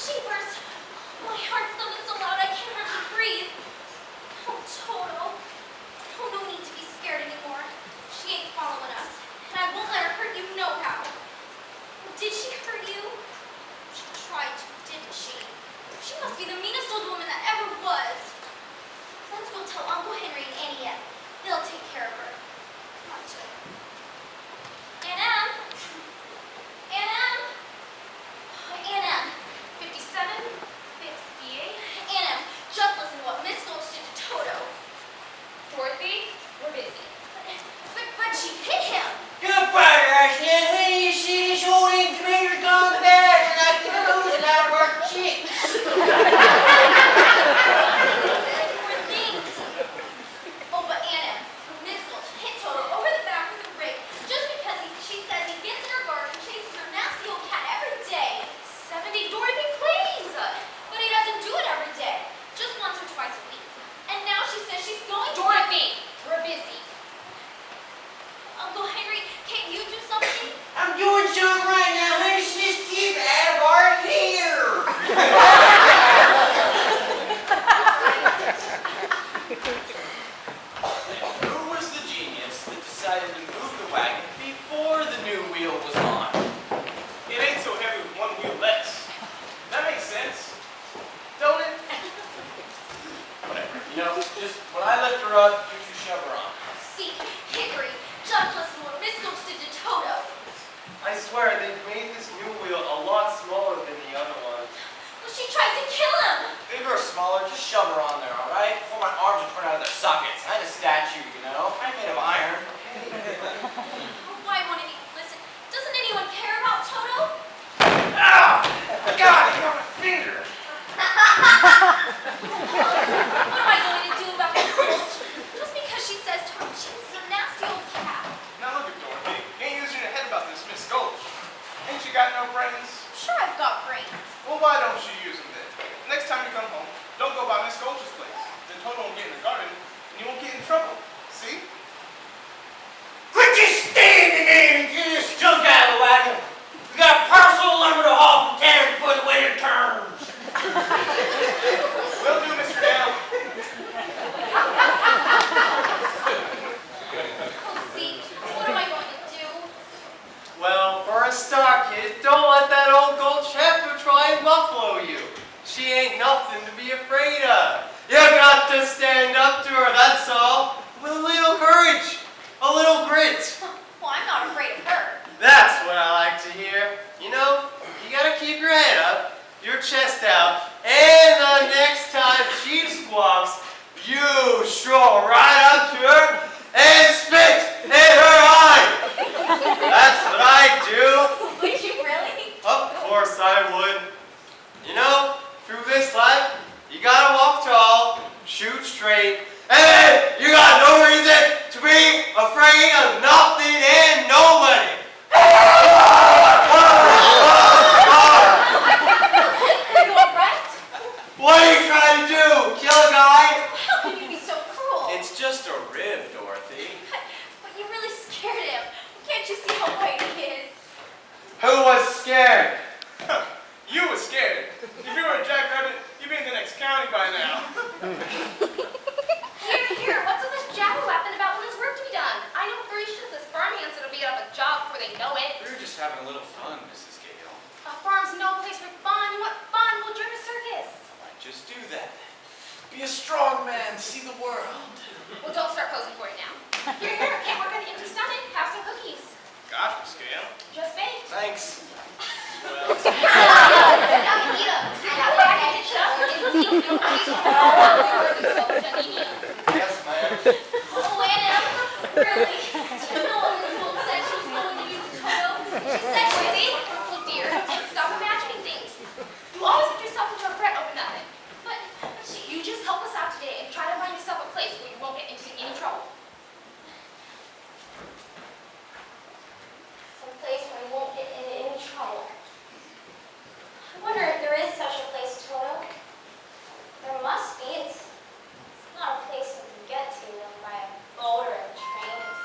Jeepers! My heart's thumping so loud I can't hardly breathe. Oh, Toto. Oh, no need to be scared anymore. She ain't following us, and I won't let her hurt you no how. Did she hurt you? She tried to, didn't she? She must be the meanest old woman that ever was. Let's go tell Uncle Henry and Annie Ann. They'll take care of her. Not to. Aunt Em? Aunt Em? Aunt Em. 57, 58. Aunt Em, just listen to what Miss Gulch did to Toto. Dorothy, we're busy. But she hit him. Goodbye, Ashley. Hey, you see this old incubator gone bad, and I can lose it out of our chicks. Poor things. Oh, but Aunt Em, Miss Gulch hit Toto over the back with a rake just because she says he gets in her garden and chases her nasty old cat every day. 70, Dorothy, please. But he doesn't do it every day, just once or twice a week. And now she says she's going to. Dorothy, we're busy. Uncle Henry, can't you do something? I'm doing something right now. Hush this kid out of our hair. Who was the genius that decided to move the wagon before the new wheel was on? It ain't so heavy with one wheel less. That makes sense, don't it? Whatever. You know, just when I lift her up, you should shove her on. See, Hickory, just listen to what Miss Gulch did to Toto. I swear, they've made this new wheel a lot smaller than the other one. Well, she tried to kill him. Bigger or smaller, just shove her on there, all right? Before my arms are torn out of their sockets. I'm a statue, you know? I'm made of iron. Why won't he listen? Doesn't anyone care about Toto? Ow! I got it on my finger. What am I going to do about Miss Gulch? Just because she says Toto chases a nasty old cat. Now look at Dorothy. Ain't using your head about this Miss Gulch. Ain't you got no brains? Sure, I've got brains. Well, why don't you use them then? Next time you come home, don't go by Miss Gulch's place. Then Toto won't get in the garden, and you won't get in trouble. See? Quit just standing there and just jump out of the wagon. We got a parcel of lumber to haul from town before the winter turns. Will do, Mr. Dale. Oh, see, what am I going to do? Well, for a start, kid, don't let that old Gulch heifer try and buffalo you. She ain't nothing to be afraid of. You got to stand up to her, that's all. With a little courage, a little grit. Well, I'm not afraid of her. That's what I like to hear. You know, you gotta keep your head up, your chest out, and the next time she squawks, you stroll right up to her and spit in her eye. That's what I do. Would you really? Of course I would. You know, through this life, you gotta walk tall, shoot straight, and you got no reason to be afraid of nothing and nobody. Are you alright? What are you trying to do? Kill a guy? How can you be so cruel? It's just a rib, Dorothy. But you really scared him. Can't you see how white he is? Who was scared? You was scared. If you were a jackrabbit, you'd be in the next county by now. Here, what's all this jabber-lapping about when there's work to be done? I know 3 shiftless farmhands that'll be out of a job before they know it. We were just having a little fun, Mrs. Gale. A farm's no place for fun. What fun will join a circus? Why just do that? Be a strong man, see the world. Well, don't start posing for it now. Here, can't work on the empty stomach. Have some cookies. Gosh, Miss Gale. Just baked. Thanks. Well, Sit down and eat 'em. That way I can hitch it up and see if you don't eat 'em. Yes, ma'am. Oh, Aunt Em, really? You know what Miss Gulch said she was going to use Toto? She said she Dorothy, look dear, stop imagining things. You always get yourself into a fret over nothing. But You just help us out today and try to find yourself a place where you won't get into any trouble. some place where I won't get in any trouble. I wonder if there is such a place, Toto. There must be. It's not a place we can get to by a boat or a train. It's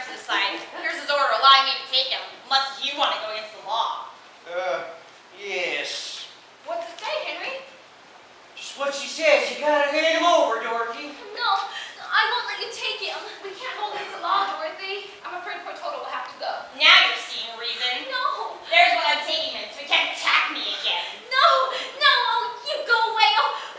sheriff to decide. Here's his order allowing me to take him, unless you want to go against the law. Yes. What's it say, Henry? Just what she says. You gotta hand him over, Dorothy. No, I won't let you take him. We can't hold against the law, Dorothy. I'm afraid poor Toto will have to go. Now you're seeing reason. No, There's what I'm taking him, so he can't attack me again. no, oh, you go away.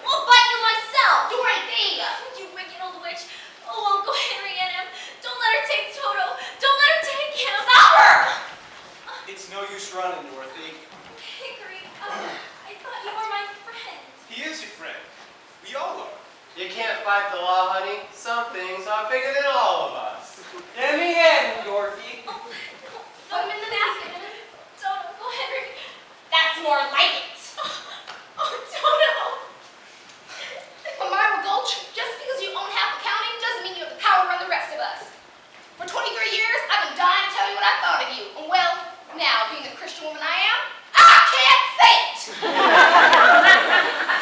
I'll bite you myself. Dorothy! You wicked old witch. Oh, Uncle Henry and him. Don't let her take Toto. Don't let her take him. Stop her! It's no use running, Dorothy. Hickory, I thought you were my friend. He is your friend. We all are. You can't fight the law, honey. Some things are bigger than all of us. Let me have him, Dorothy. Put him in the basket. Don't, Uncle Henry. That's more like it. Oh, Toto. Myra Gulch, just because you own half the county doesn't mean you have the power to run the rest of us. For 23 years, I've been dying to tell you what I thought of you. And well, now, being the Christian woman I am, I can't say it!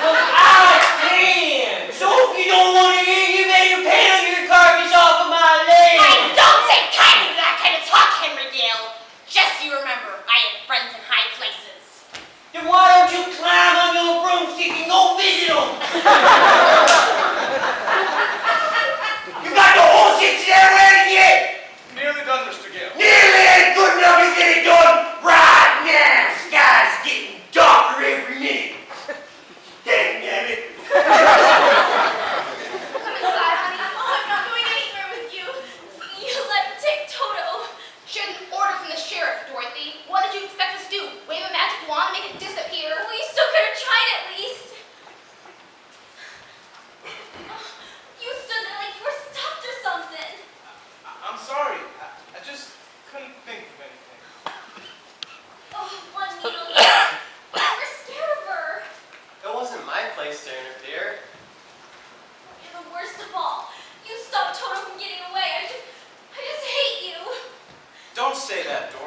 Well, I can. So if you don't want to hear, you better pedal your carcass off of my leg. I don't say kindly to that kind of talk, Henry Gale. Just you remember, I have friends in high places. Then why don't you climb onto a broomstick and go visit them? You got the whole six there ready yet? Nearly done, Mr. Gale. Nearly ain't good enough to get it done right now. Sky's getting darker every minute. Dang it. Come inside, honey. Oh, I'm not going anywhere with you. You let him take Toto. Shouldn't order from the sheriff, Dorothy. What did you expect us to do? Wave a magic wand and make it disappear? Well, you still could have tried at least. You stood there like you were stuffed or something. I'm sorry. I just couldn't think of anything. Oh, one needle. You were scared of her. It wasn't my place to interfere. You're the worst of all. You stopped Toto from getting away. I just hate you. Don't say that, Dorothy.